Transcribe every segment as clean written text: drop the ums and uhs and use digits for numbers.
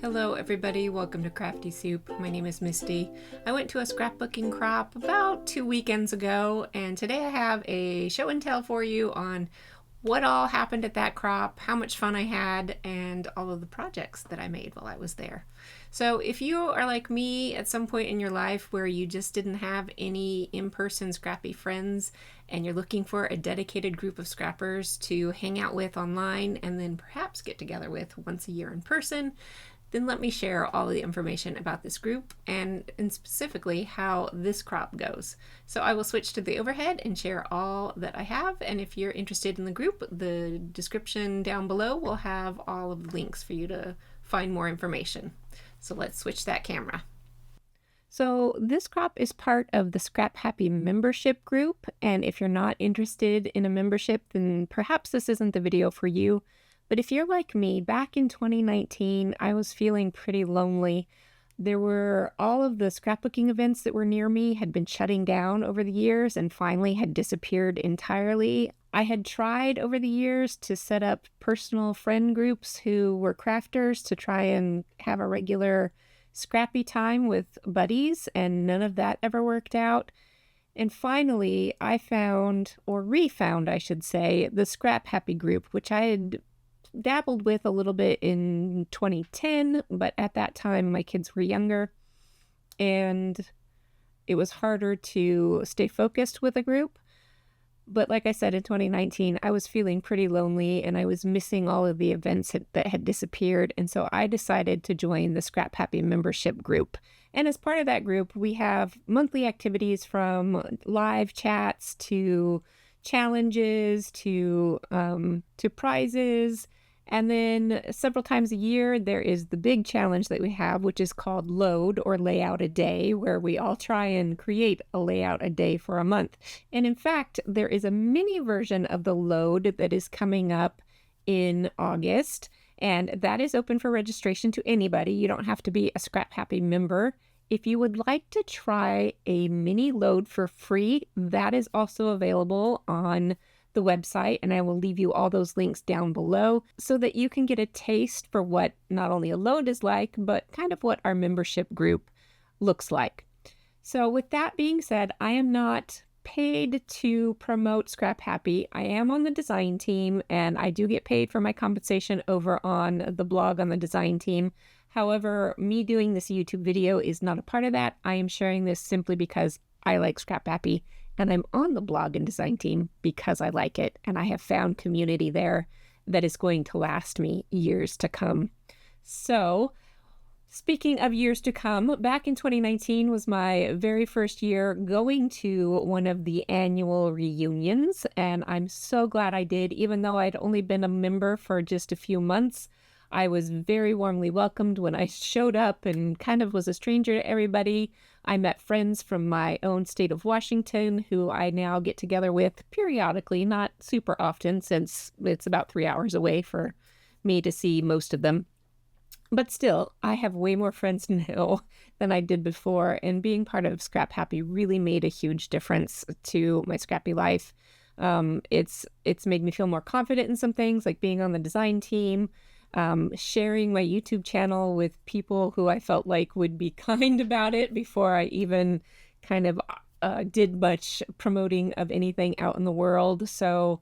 Hello everybody, welcome to Crafty Soup. My name is Misty. I went to a scrapbooking crop about 2 weekends ago, and today I have a show and tell for you on what all happened at that crop, how much fun I had, and all of the projects that I made while I was there. So if you are like me at some point in your life where you just didn't have any in-person scrappy friends and you're looking for a dedicated group of scrappers to hang out with online and then perhaps get together with once a year in person, then let me share all the information about this group and specifically how this crop goes. So I will switch to the overhead and share all that I have, and if you're interested in the group, the description down below will have all of the links for you to find more information. So let's switch that camera. So this crop is part of the ScrapHappy membership group, and if you're not interested in a membership, then perhaps this isn't the video for you. But if you're like me, back in 2019, I was feeling pretty lonely. There were all of the scrapbooking events that were near me had been shutting down over the years and finally had disappeared entirely. I had tried over the years to set up personal friend groups who were crafters to try and have a regular scrappy time with buddies, and none of that ever worked out. And finally, I found, or refound, I should say, the ScrapHappy group, which I had dabbled with a little bit in 2010, but at that time my kids were younger and it was harder to stay focused with a group. But like I said, in 2019, I was feeling pretty lonely and I was missing all of the events that had disappeared. And so I decided to join the ScrapHappy membership group. And as part of that group, we have monthly activities from live chats to challenges to prizes. And then several times a year, there is the big challenge that we have, which is called Load or Layout a Day, where we all try and create a layout a day for a month. And in fact, there is a mini version of the Load that is coming up in August, and that is open for registration to anybody. You don't have to be a ScrapHappy member. If you would like to try a mini Load for free, that is also available on the website, and I will leave you all those links down below so that you can get a taste for what not only a load is like, but kind of what our membership group looks like. So with that being said, I am not paid to promote ScrapHappy. I am on the design team and I do get paid for my compensation over on the blog on the design team. However, me doing this YouTube video is not a part of that. I am sharing this simply because I like ScrapHappy and I'm on the blog and design team because I like it, and I have found community there that is going to last me years to come. So, speaking of years to come, back in 2019 was my very first year going to one of the annual reunions, and I'm so glad I did. Even though I'd only been a member for just a few months, I was very warmly welcomed when I showed up and kind of was a stranger to everybody. I met friends from my own state of Washington who I now get together with periodically, not super often since it's about 3 hours away for me to see most of them. But still, I have way more friends now than I did before, and being part of ScrapHappy really made a huge difference to my scrappy life. It's made me feel more confident in some things, like being on the design team, sharing my YouTube channel with people who I felt like would be kind about it before I even kind of did much promoting of anything out in the world. So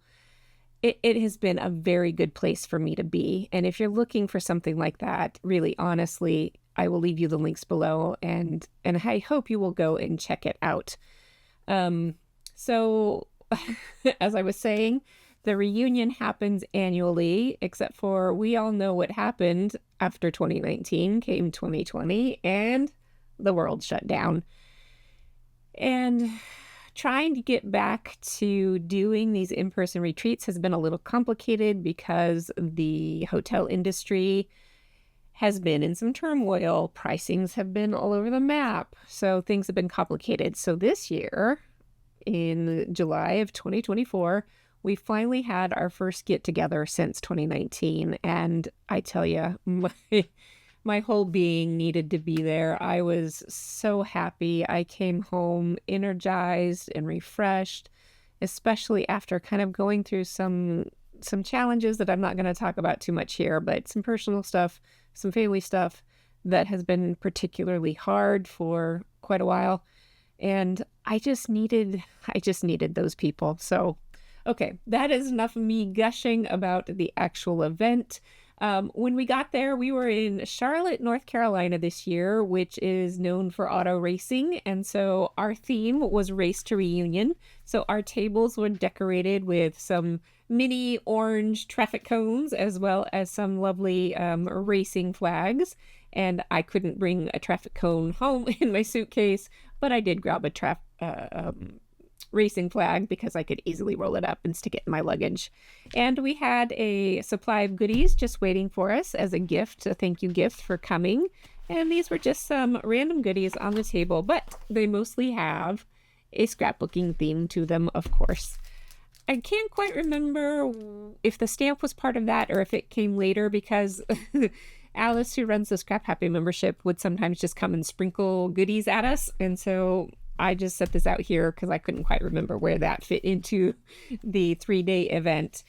it has been a very good place for me to be. And if you're looking for something like that, really honestly, I will leave you the links below, and I hope you will go and check it out. So as I was saying, the reunion happens annually, except for we all know what happened after 2019, came 2020, and the world shut down. And trying to get back to doing these in-person retreats has been a little complicated because the hotel industry has been in some turmoil. Pricings have been all over the map, so things have been complicated. So this year, in July of 2024, we finally had our first get together since 2019, and I tell you, my whole being needed to be there. I was so happy. I came home energized and refreshed, especially after kind of going through some challenges that I'm not going to talk about too much here, but some personal stuff, some family stuff. that has been particularly hard for quite a while. And I just needed those people. So, okay, that is enough of me gushing about the actual event. When we got there, we were in Charlotte, North Carolina this year, which is known for auto racing. And so our theme was Race to Reunion. So our tables were decorated with some mini orange traffic cones as well as some lovely racing flags. And I couldn't bring a traffic cone home in my suitcase, but I did grab a racing flag because I could easily roll it up and stick it in my luggage. And we had a supply of goodies just waiting for us as a gift, a thank you gift for coming. And these were just some random goodies on the table, but they mostly have a scrapbooking theme to them, of course. I can't quite remember if the stamp was part of that or if it came later because Alice, who runs the ScrapHappy membership, would sometimes just come and sprinkle goodies at us. And so I just set this out here because I couldn't quite remember where that fit into the 3-day event.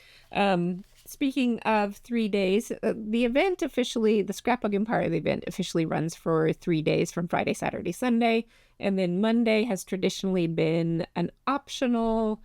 Speaking of 3 days, the scrapbooking part of the event officially runs for 3 days from Friday, Saturday, Sunday. And then Monday has traditionally been an optional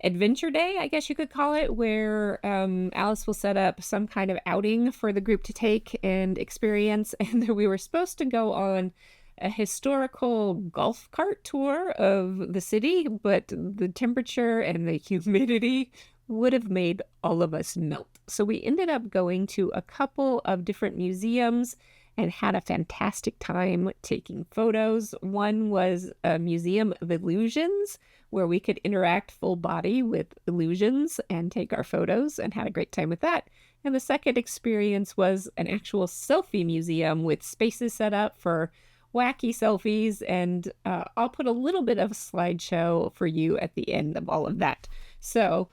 adventure day, I guess you could call it, where Alice will set up some kind of outing for the group to take and experience. And we were supposed to go on a historical golf cart tour of the city, but the temperature and the humidity would have made all of us melt. So we ended up going to a couple of different museums and had a fantastic time taking photos. One was a museum of illusions where we could interact full body with illusions and take our photos and had a great time with that. And the second experience was an actual selfie museum with spaces set up for wacky selfies, and I'll put a little bit of a slideshow for you at the end of all of that. So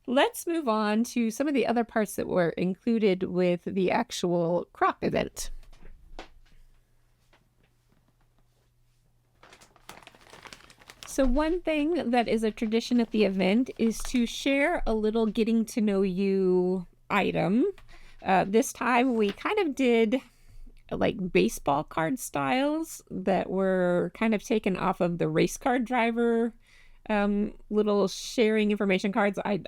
let's move on to some of the other parts that were included with the actual crop event. So one thing that is a tradition at the event is to share a little getting to know you item. This time we kind of did like baseball card styles that were kind of taken off of the race card driver little sharing information cards. I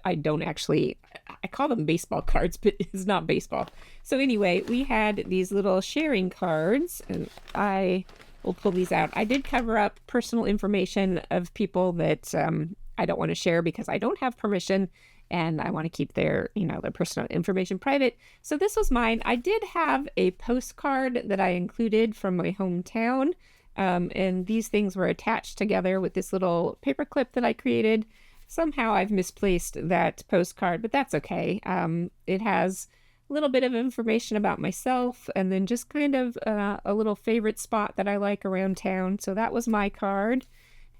call them baseball cards, but it's not baseball. So anyway, we had these little sharing cards, and I will pull these out. I did cover up personal information of people that I don't want to share because I don't have permission, and I want to keep their personal information private. So this was mine. I did have a postcard that I included from my hometown, and these things were attached together with this little paper clip that I created. Somehow I've misplaced that postcard, but that's okay. It has a little bit of information about myself and then just kind of a little favorite spot that I like around town. So that was my card.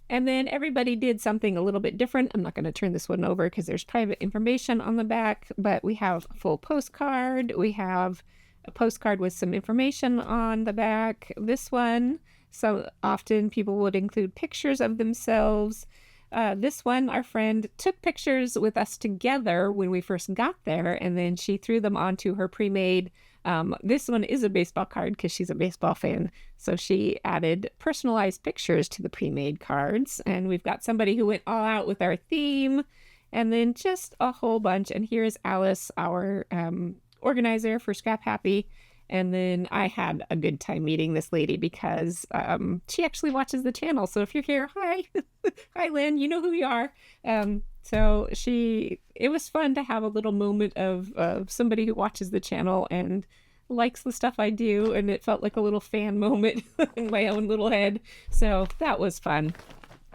And then everybody did something a little bit different. I'm not going to turn this one over because there's private information on the back, but we have a full postcard. We have a postcard with some information on the back. This one, so often people would include pictures of themselves. This one, our friend took pictures with us together when we first got there, and then she threw them onto her pre-made. This one is a baseball card because she's a baseball fan. So she added personalized pictures to the pre-made cards. And we've got somebody who went all out with our theme, and then just a whole bunch. And here's Alice, our organizer for ScrapHappy. And then I had a good time meeting this lady because she actually watches the channel. So if you're here, hi. Hi, Lynn. You know who you are. So it was fun to have a little moment of somebody who watches the channel and likes the stuff I do. And it felt like a little fan moment in my own little head. So that was fun.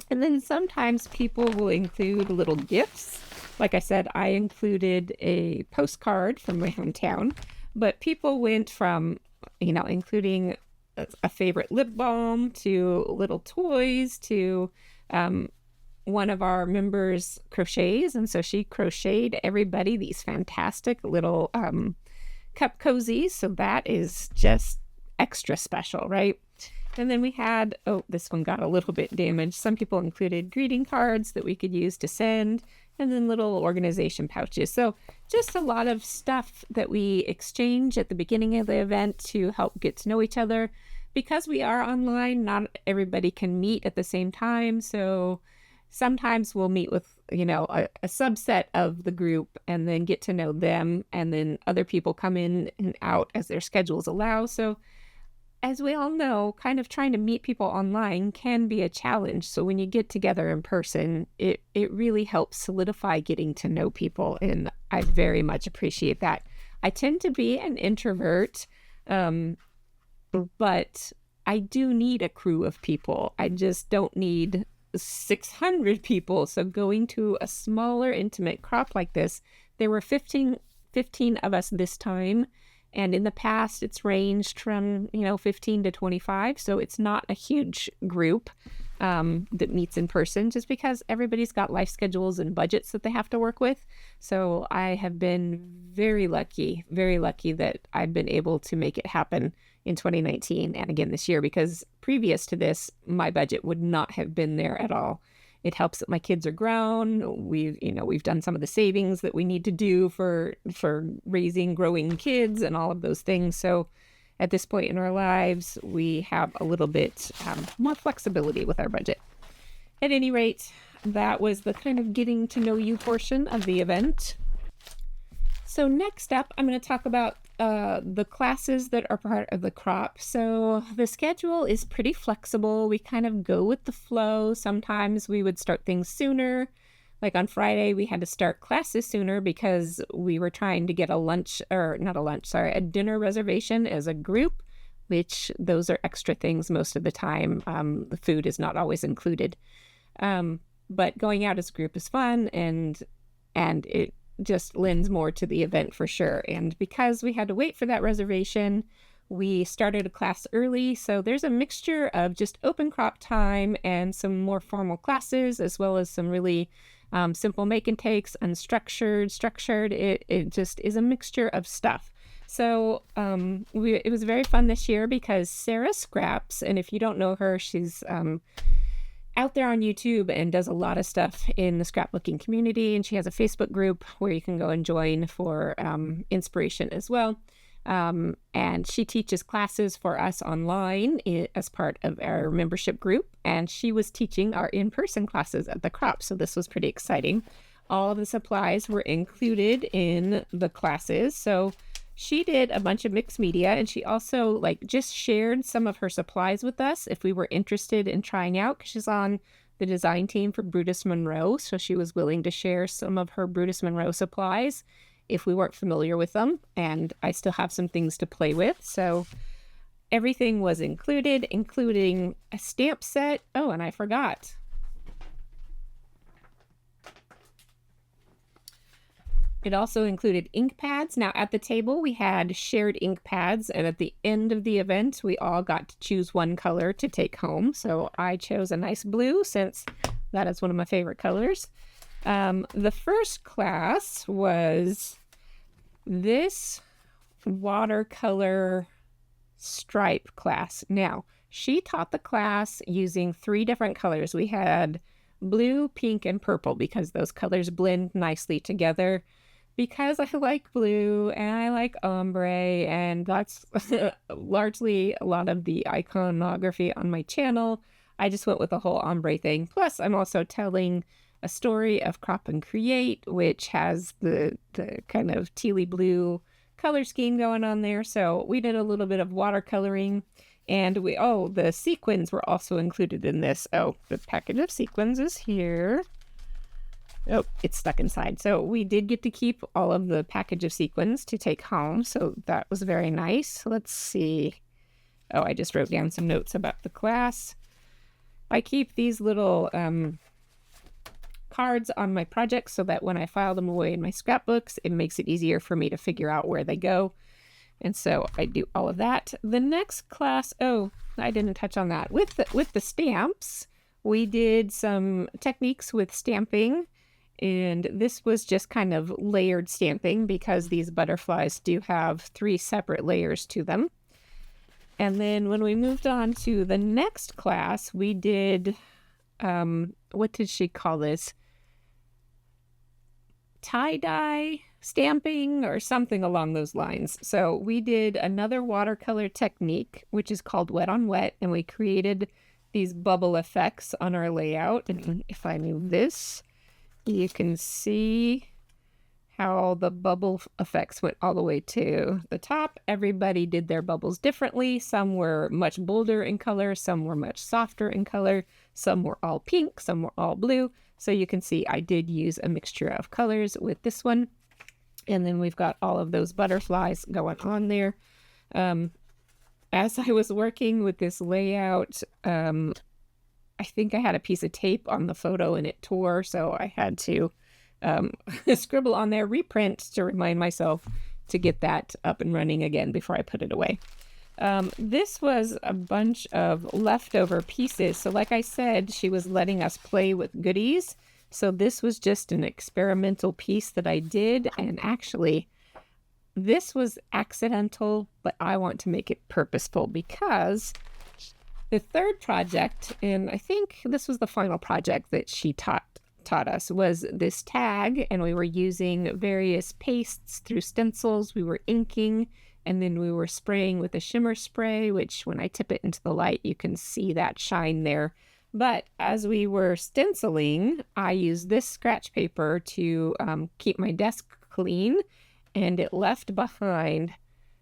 And then sometimes people will include little gifts. Like I said, I included a postcard from my hometown. But people went from, including a favorite lip balm to little toys to one of our members crochets. And so she crocheted everybody these fantastic little cup cozies. So that is just extra special, right? And then we had, this one got a little bit damaged. Some people included greeting cards that we could use to send. and then little organization pouches. So just a lot of stuff that we exchange at the beginning of the event to help get to know each other. Because we are online, not everybody can meet at the same time. So sometimes we'll meet with, a subset of the group and then get to know them. And then other people come in and out as their schedules allow. So as we all know, kind of trying to meet people online can be a challenge. So when you get together in person, it really helps solidify getting to know people. And I very much appreciate that. I tend to be an introvert, but I do need a crew of people. I just don't need 600 people. So going to a smaller, intimate crop like this, there were 15 of us this time. And in the past, it's ranged from, 15 to 25. So it's not a huge group that meets in person, just because everybody's got life schedules and budgets that they have to work with. So I have been very lucky that I've been able to make it happen in 2019 and again this year, because previous to this, my budget would not have been there at all. It helps that my kids are grown. We've done some of the savings that we need to do for raising, growing kids and all of those things. So at this point in our lives, we have a little bit more flexibility with our budget. At any rate, that was the kind of getting to know you portion of the event. So next up, I'm going to talk about the classes that are part of the crop. So the schedule is pretty flexible. We kind of go with the flow. Sometimes we would start things sooner. Like on Friday, we had to start classes sooner because we were trying to get a dinner reservation as a group, which those are extra things most of the time. The food is not always included. But going out as a group is fun, and it just lends more to the event for sure. And because we had to wait for that reservation, we started a class early. So there's a mixture of just open crop time and some more formal classes, as well as some really simple make and takes, unstructured, structured. It just is a mixture of stuff. So it was very fun this year because Sarah Scraps, and if you don't know her, she's out there on YouTube and does a lot of stuff in the scrapbooking community. And she has a Facebook group where you can go and join for inspiration as well. And she teaches classes for us online as part of our membership group. And she was teaching our in-person classes at the crop. So this was pretty exciting. All of the supplies were included in the classes. So she did a bunch of mixed media, and she also just shared some of her supplies with us if we were interested in trying out, because she's on the design team for Brutus Monroe. So she was willing to share some of her Brutus Monroe supplies if we weren't familiar with them. And I still have some things to play with. So everything was included, including a stamp set. Oh, and I forgot. It also included ink pads. Now at the table, we had shared ink pads, and at the end of the event, we all got to choose one color to take home. So I chose a nice blue, since that is one of my favorite colors. The first class was this watercolor stripe class. Now, she taught the class using 3 different colors. We had blue, pink, and purple, because those colors blend nicely together. Because I like blue and I like ombre, and that's largely a lot of the iconography on my channel, I just went with the whole ombre thing. Plus, I'm also telling a story of Crop and Create, which has the kind of tealy blue color scheme going on there. So we did a little bit of watercoloring, and the sequins were also included in this. Oh, the package of sequins is here. Oh, it's stuck inside. So we did get to keep all of the package of sequins to take home. So that was very nice. Let's see. Oh, I just wrote down some notes about the class. I keep these little cards on my projects so that when I file them away in my scrapbooks, it makes it easier for me to figure out where they go. And so I do all of that. The next class, I didn't touch on that. With the stamps, we did some techniques with stamping. And this was just kind of layered stamping, because these butterflies do have 3 separate layers to them. And then when we moved on to the next class, we did, what did she call this? tie-dye stamping or something along those lines. So we did another watercolor technique, which is called wet on wet, and we created these bubble effects on our layout. And if I move this, you can see how the bubble effects went all the way to the top. Everybody did their bubbles differently. Some were much bolder in color, some were much softer in color, some were all pink, some were all blue. So you can see I did use a mixture of colors with this one. And then we've got all of those butterflies going on there. As I was working with this layout, I think I had a piece of tape on the photo and it tore, so I had to scribble on there, reprint to remind myself to get that up and running again before I put it away. This was a bunch of leftover pieces. So like I said, she was letting us play with goodies. So this was just an experimental piece that I did. And actually, this was accidental, but I want to make it purposeful because the third project, and I think this was the final project that she taught us, was this tag, and we were using various pastes through stencils. We were inking, and then we were spraying with a shimmer spray, which when I tip it into the light, you can see that shine there. But as we were stenciling, I used this scratch paper to keep my desk clean, and it left behind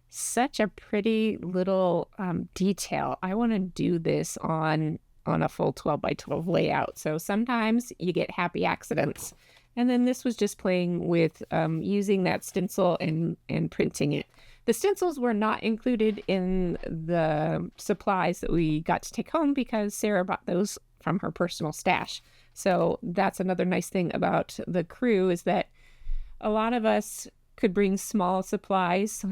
such a pretty little detail. I want to do this on a full 12 by 12 layout. So sometimes you get happy accidents. And then this was just playing with using that stencil and printing it. The stencils were not included in the supplies that we got to take home because Sarah brought those from her personal stash. So that's another nice thing about the crew, is that a lot of us could bring small supplies,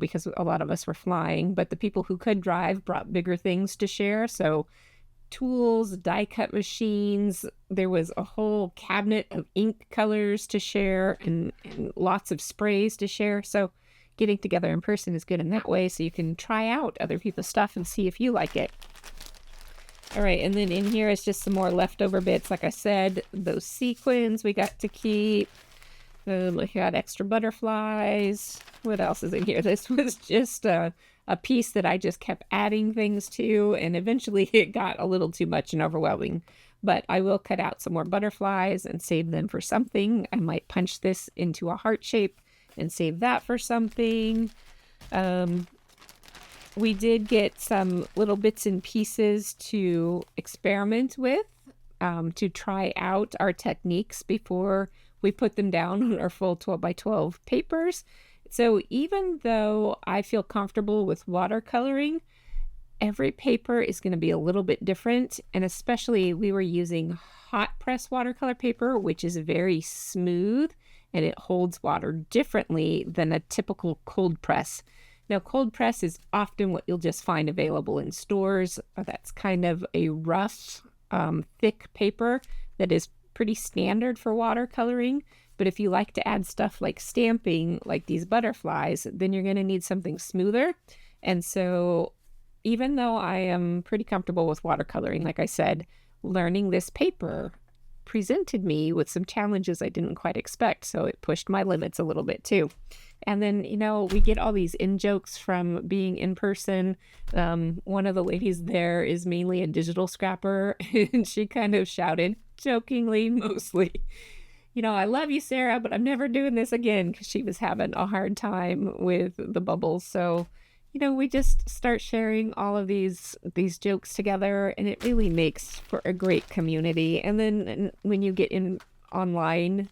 because a lot of us were flying, but the people who could drive brought bigger things to share. So tools, die cut machines, there was a whole cabinet of ink colors to share and lots of sprays to share. So getting together in person is good in that way, so you can try out other people's stuff and see if you like it. All right, and then in here is just some more leftover bits. Like I said, those sequins we got to keep. We had extra butterflies. What else is in here? This was just a piece that I just kept adding things to, and eventually it got a little too much and overwhelming. But I will cut out some more butterflies and save them for something. I might punch this into a heart shape and save that for something. We did get some little bits and pieces to experiment with, to try out our techniques before we put them down on our full 12 by 12 papers. So even though I feel comfortable with watercoloring, every paper is going to be a little bit different. And especially we were using hot press watercolor paper, which is very smooth and it holds water differently than a typical cold press. Now, cold press is often what you'll just find available in stores. That's kind of a rough, thick paper that is pretty standard for watercoloring. But if you like to add stuff like stamping, like these butterflies, then you're going to need something smoother. And so even though I am pretty comfortable with watercoloring, like I said, learning this paper presented me with some challenges I didn't quite expect. So it pushed my limits a little bit too. And then, we get all these in-jokes from being in person. One of the ladies there is mainly a digital scrapper, and she kind of shouted, jokingly mostly, I love you, Sarah, but I'm never doing this again, because she was having a hard time with the bubbles. So, we just start sharing all of these jokes together, and it really makes for a great community. And then when you get in online,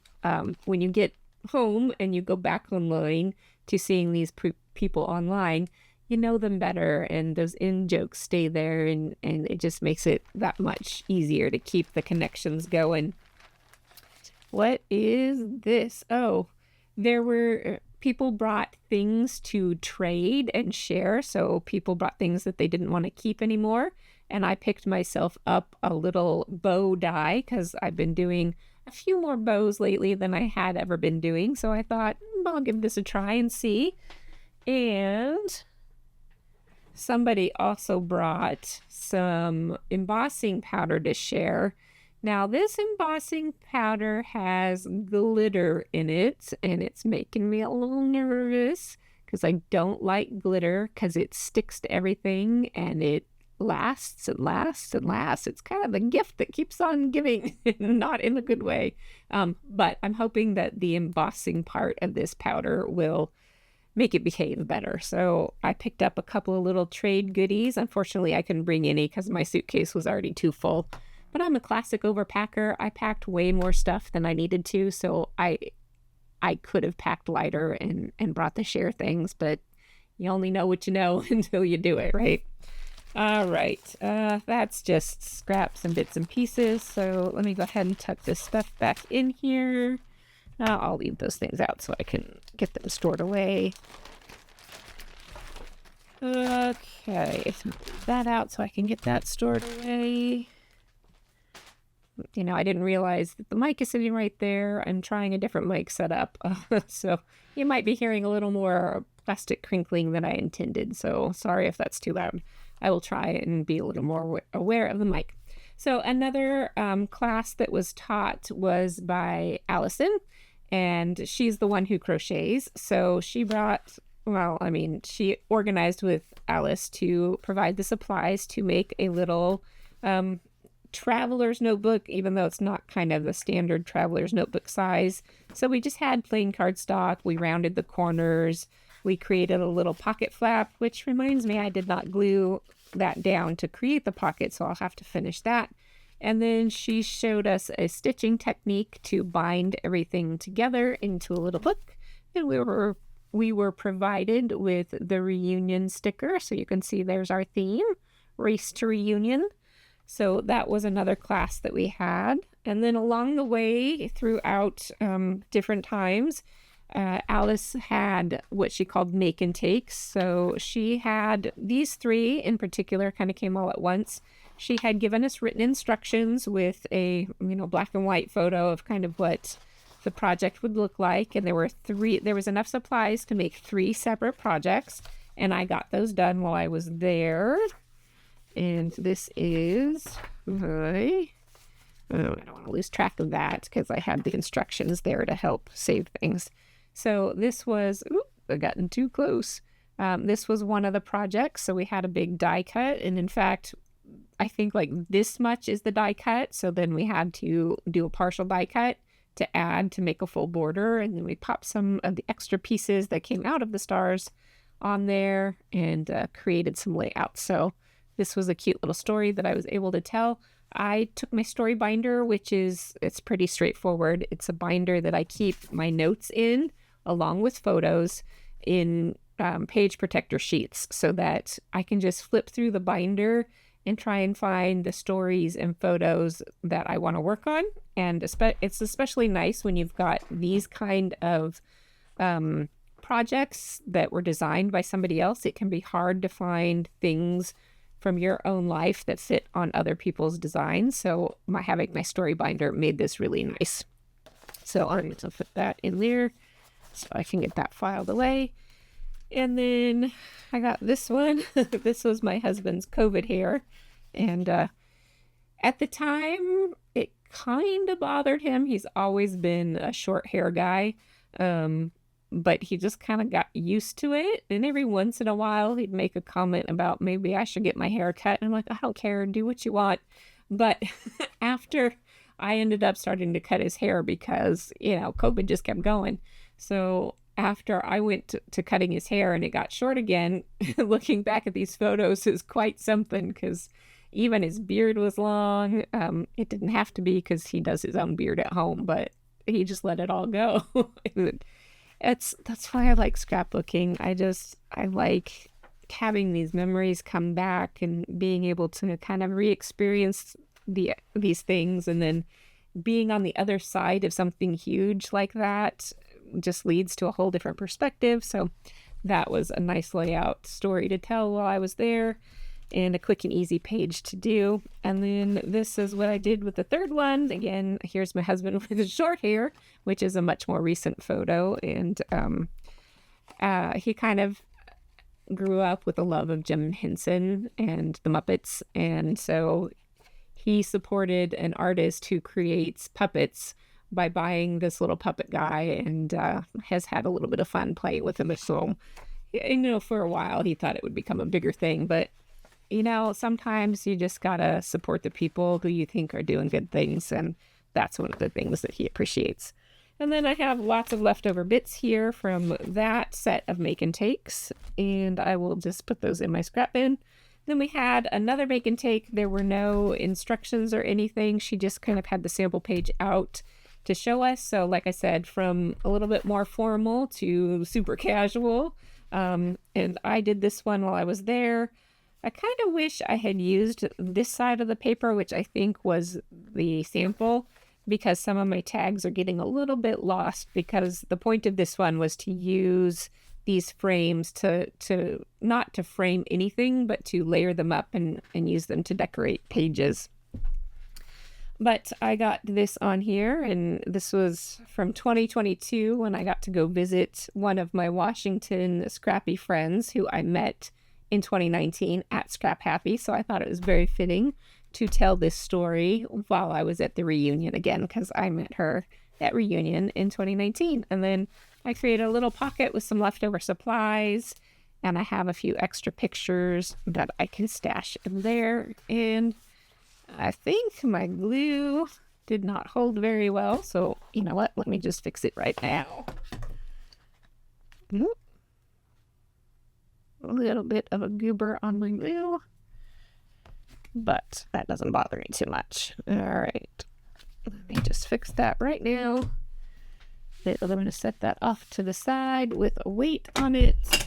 when you get home and you go back online to seeing these people online, you know them better, and those in-jokes stay there, and it just makes it that much easier to keep the connections going. What is this? Oh, there were people brought things to trade and share. So people brought things that they didn't want to keep anymore. And I picked myself up a little bow die because I've been doing a few more bows lately than I had ever been doing. So I thought, I'll give this a try and see. And somebody also brought some embossing powder to share. Now, this embossing powder has glitter in it, and it's making me a little nervous because I don't like glitter because it sticks to everything and it lasts and lasts and lasts. It's kind of a gift that keeps on giving, not in a good way. But I'm hoping that the embossing part of this powder will make it behave better. So I picked up a couple of little trade goodies. Unfortunately, I couldn't bring any because my suitcase was already too full. But I'm a classic overpacker. I packed way more stuff than I needed to, so I could have packed lighter and brought the share things, but you only know what you know until you do it, right? All right, that's just scraps and bits and pieces. So let me go ahead and tuck this stuff back in here. I'll leave those things out so I can get them stored away. Okay, leave that out so I can get that stored away. You know, I didn't realize that the mic is sitting right there. I'm trying a different mic setup, so you might be hearing a little more plastic crinkling than I intended. So sorry if that's too loud. I will try and be a little more aware of the mic. So another class that was taught was by Allison, and she's the one who crochets. So she brought, she organized with Alice to provide the supplies to make a little traveler's notebook, even though it's not kind of the standard traveler's notebook size. So we just had plain cardstock. We rounded the corners. We created a little pocket flap, which reminds me I did not glue that down to create the pocket, so I'll have to finish that. And then she showed us a stitching technique to bind everything together into a little book. And we were provided with the reunion sticker. So you can see there's our theme, Race to Reunion. So that was another class that we had. And then along the way, throughout different times, Alice had what she called make and takes. So she had these three in particular, kind of came all at once. She had given us written instructions with a, black and white photo of kind of what the project would look like. And there was enough supplies to make 3 separate projects. And I got those done while I was there. And this is I don't want to lose track of that because I had the instructions there to help save things. So this was, I've gotten too close. This was one of the projects. So we had a big die cut. And in fact, I think like this much is the die cut. So then we had to do a partial die cut to add to make a full border. And then we popped some of the extra pieces that came out of the stars on there and created some layouts. So this was a cute little story that I was able to tell. I took my story binder, it's pretty straightforward. It's a binder that I keep my notes in along with photos in page protector sheets so that I can just flip through the binder and try and find the stories and photos that I want to work on. And it's especially nice when you've got these kind of projects that were designed by somebody else. It can be hard to find things from your own life that fit on other people's designs. So having my story binder made this really nice. So I'm going to put that in there so I can get that filed away. And then I got this one. This was my husband's COVID hair. And at the time, it kind of bothered him. He's always been a short hair guy. But he just kind of got used to it. And every once in a while, he'd make a comment about maybe I should get my hair cut. And I'm like, I don't care. Do what you want. But after I ended up starting to cut his hair because, COVID just kept going. So after I went to cutting his hair and it got short again, looking back at these photos is quite something because even his beard was long. It didn't have to be because he does his own beard at home, but he just let it all go. That's why I like scrapbooking. I like having these memories come back and being able to kind of re-experience these things, and then being on the other side of something huge like that just leads to a whole different perspective. So that was a nice layout story to tell while I was there and a quick and easy page to do. And then this is what I did with the third one. Again, here's my husband with his short hair, which is a much more recent photo. And he kind of grew up with a love of Jim Henson and the Muppets. And so he supported an artist who creates puppets by buying this little puppet guy, and has had a little bit of fun playing with him. So, for a while he thought it would become a bigger thing, but sometimes you just gotta support the people who you think are doing good things, and that's one of the things that he appreciates. And then I have lots of leftover bits here from that set of make and takes, and I will just put those in my scrap bin. Then we had another make and take. There were no instructions or anything. She just kind of had the sample page out to show us. So like I said, from a little bit more formal to super casual. And I did this one while I was there. I kind of wish I had used this side of the paper, which I think was the sample, because some of my tags are getting a little bit lost, because the point of this one was to use these frames to not to frame anything, but to layer them up and use them to decorate pages. But I got this on here, and this was from 2022 when I got to go visit one of my Washington scrappy friends who I met in 2019 at ScrapHappy. So I thought it was very fitting to tell this story while I was at the reunion again, because I met her at reunion in 2019. And then I created a little pocket with some leftover supplies, and I have a few extra pictures that I can stash in there. And I think my glue did not hold very well, so you know what? Let me just fix it right now. A little bit of a goober on my glue, but that doesn't bother me too much. All right, let me just fix that right now. Then I'm going to set that off to the side with a weight on it.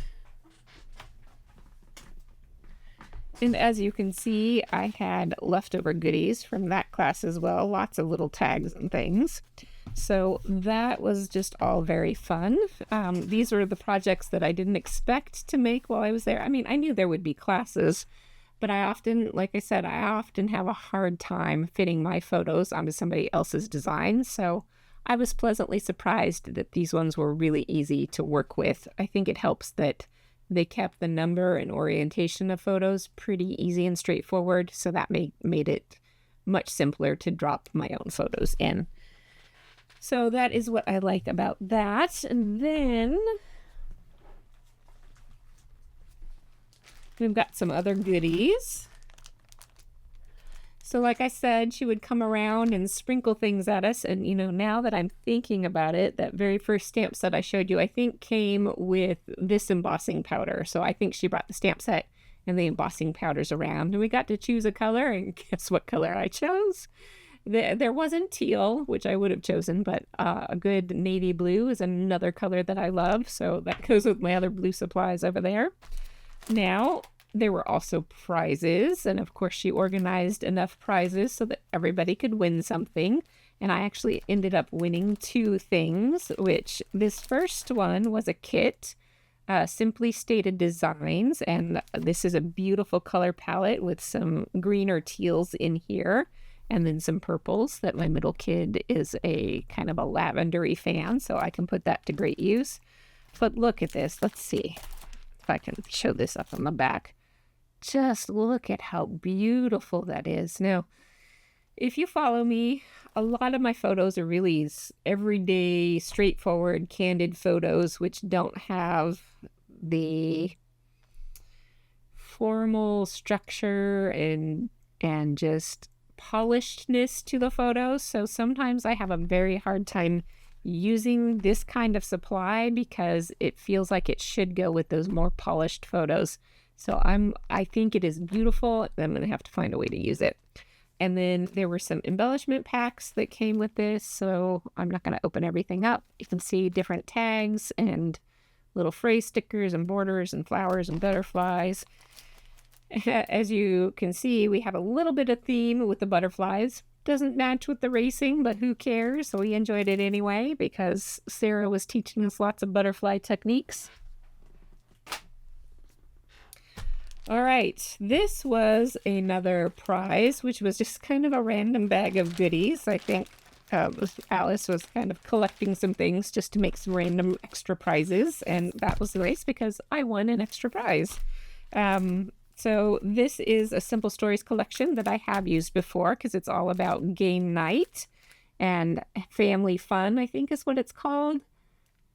And as you can see, I had leftover goodies from that class as well. Lots of little tags and things. So that was just all very fun. These were the projects that I didn't expect to make while I was there. I mean, I knew there would be classes, but I often have a hard time fitting my photos onto somebody else's design. So I was pleasantly surprised that these ones were really easy to work with. I think it helps that they kept the number and orientation of photos pretty easy and straightforward, so that made it much simpler to drop my own photos in. So that is what I liked about that. And then we've got some other goodies. So like I said, she would come around and sprinkle things at us. And, now that I'm thinking about it, that very first stamp set I showed you, I think came with this embossing powder. So I think she brought the stamp set and the embossing powders around. And we got to choose a color, and guess what color I chose? There wasn't teal, which I would have chosen, but a good navy blue is another color that I love. So that goes with my other blue supplies over there. Now, there were also prizes, and of course she organized enough prizes so that everybody could win something. And I actually ended up winning 2 things, which this first one was a kit, Simply Stated Designs, and this is a beautiful color palette with some green or teals in here, and then some purples that my middle kid is a kind of a lavendery fan, so I can put that to great use. But look at this. Let's see if I can show this up on the back. Just look at how beautiful that is. Now, if you follow me, a lot of my photos are really everyday, straightforward, candid photos, which don't have the formal structure and just polishedness to the photos. So sometimes I have a very hard time using this kind of supply because it feels like it should go with those more polished photos. So I think it is beautiful. I'm going to have to find a way to use it. And then there were some embellishment packs that came with this, so I'm not going to open everything up. You can see different tags and little phrase stickers and borders and flowers and butterflies. As you can see, we have a little bit of theme with the butterflies. Doesn't match with the racing, but who cares? So we enjoyed it anyway because Sarah was teaching us lots of butterfly techniques. All right, this was another prize, which was just kind of a random bag of goodies. I think Alice was kind of collecting some things just to make some random extra prizes, and that was nice because I won an extra prize. So this is a Simple Stories collection that I have used before because it's all about game night and family fun, I think is what it's called.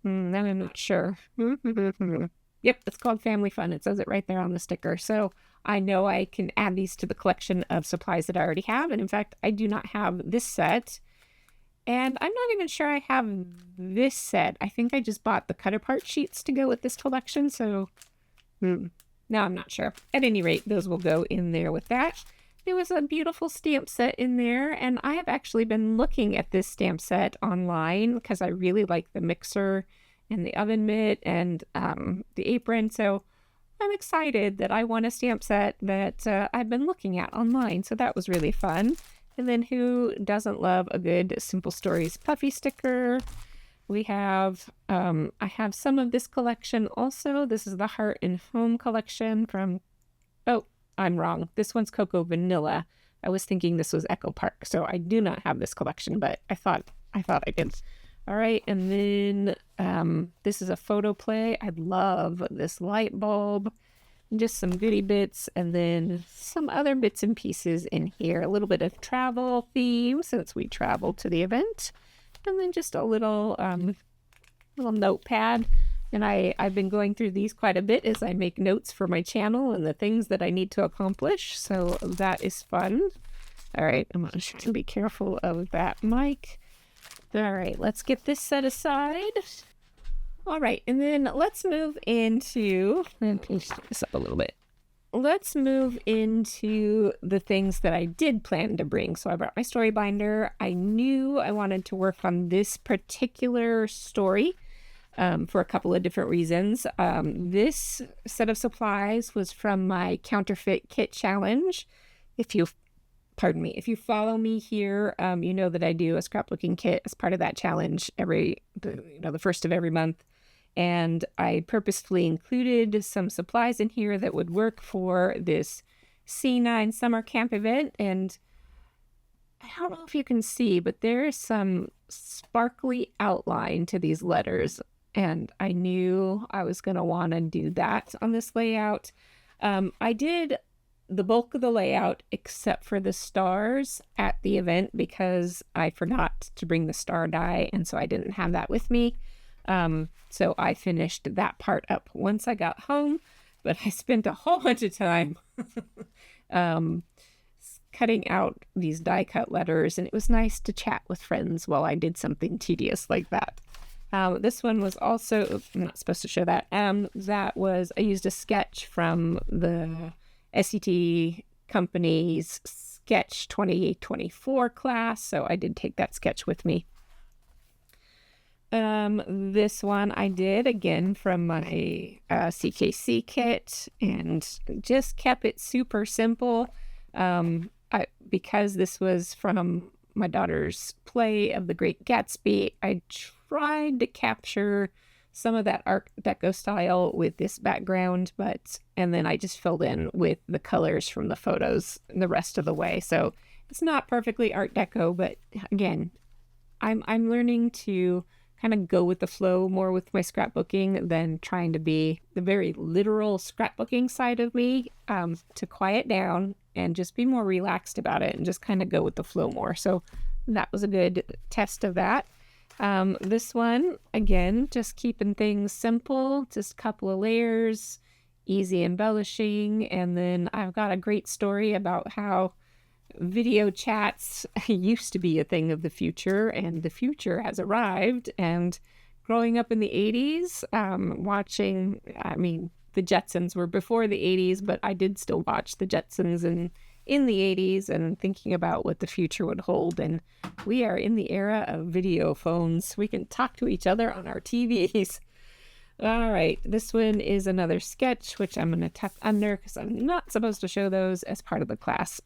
I'm not sure. Yep, it's called Family Fun. It says it right there on the sticker. So I know I can add these to the collection of supplies that I already have. And in fact, I do not have this set. And I'm not even sure I have this set. I think I just bought the cut apart sheets to go with this collection. So now I'm not sure. At any rate, those will go in there with that. There was a beautiful stamp set in there, and I have actually been looking at this stamp set online because I really like the mixer and the oven mitt and the apron. So I'm excited that I won a stamp set that I've been looking at online. So that was really fun. And then who doesn't love a good Simple Stories puffy sticker? We have, I have some of this collection also. This is the Heart and Home collection from, oh, I'm wrong. This one's Cocoa Vanilla. I was thinking this was Echo Park, so I do not have this collection, but I thought I did. All right, and then this is a photo play. I love this light bulb. Just some goodie bits, and then some other bits and pieces in here. A little bit of travel theme since we traveled to the event, and then just a little notepad. And I've been going through these quite a bit as I make notes for my channel and the things that I need to accomplish. So that is fun. All right, I'm going to be careful of that mic. All right, let's get this set aside. All right, and then let's move into, and pinch this up a little bit. Let's move into the things that I did plan to bring. So I brought my story binder. I knew I wanted to work on this particular story. For a couple of different reasons. This set of supplies was from my counterfeit kit challenge. If you follow me here, you know that I do a scrapbooking kit as part of that challenge the first of every month. And I purposefully included some supplies in here that would work for this C9 summer camp event. And I don't know if you can see, but there is some sparkly outline to these letters. And I knew I was going to want to do that on this layout. I did the bulk of the layout except for the stars at the event because I forgot to bring the star die, and so I didn't have that with me. So I finished that part up once I got home, but I spent a whole bunch of time cutting out these die cut letters, and it was nice to chat with friends while I did something tedious like that. This one was also, I'm not supposed to show that. I used a sketch from the SET company's Sketch 2024 class, so I did take that sketch with me. This one I did again from my CKC kit and just kept it super simple. Because this was from my daughter's play of The Great Gatsby, I tried to capture some of that Art Deco style with this background, and then I just filled in with the colors from the photos the rest of the way. So it's not perfectly Art Deco, but again, I'm learning to kind of go with the flow more with my scrapbooking than trying to be the very literal scrapbooking side of me, to quiet down and just be more relaxed about it and just kind of go with the flow more. So that was a good test of that. This one, again, just keeping things simple, just a couple of layers, easy embellishing. And then I've got a great story about how video chats used to be a thing of the future, and the future has arrived. And growing up in the 80s, watching, the Jetsons were before the 80s, but I did still watch the Jetsons in the 80s and thinking about what the future would hold. And we are in the era of video phones. We can talk to each other on our TVs. All right, this one is another sketch, which I'm going to tuck under because I'm not supposed to show those as part of the class.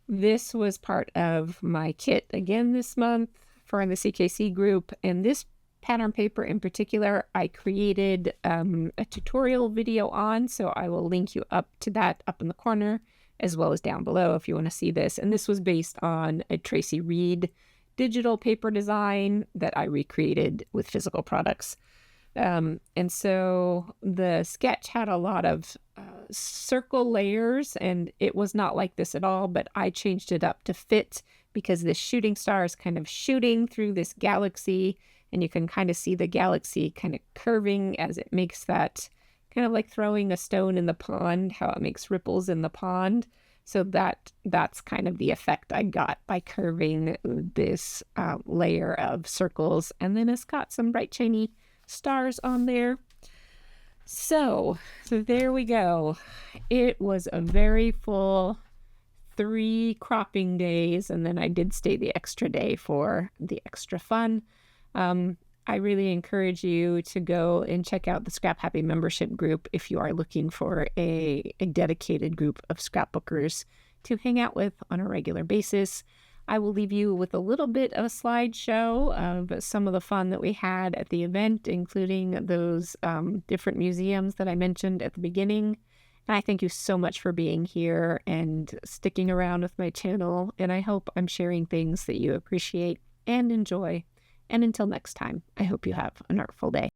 This was part of my kit again this month for the CKC group, and this pattern paper in particular, I created a tutorial video on, so I will link you up to that up in the corner as well as down below if you want to see this. And this was based on a Tracy Reed digital paper design that I recreated with physical products. And so the sketch had a lot of circle layers, and it was not like this at all, but I changed it up to fit because this shooting star is kind of shooting through this galaxy, and you can kind of see the galaxy kind of curving as it makes that kind of like throwing a stone in the pond, how it makes ripples in the pond. So that's kind of the effect I got by curving this layer of circles, and then it's got some bright shiny stars on there. So there we go. It was a very full 3 cropping days, and then I did stay the extra day for the extra fun. I really encourage you to go and check out the ScrapHappy membership group if you are looking for a dedicated group of scrapbookers to hang out with on a regular basis. I will leave you with a little bit of a slideshow of some of the fun that we had at the event, including those different museums that I mentioned at the beginning. And I thank you so much for being here and sticking around with my channel. And I hope I'm sharing things that you appreciate and enjoy. And until next time, I hope you have an artful day.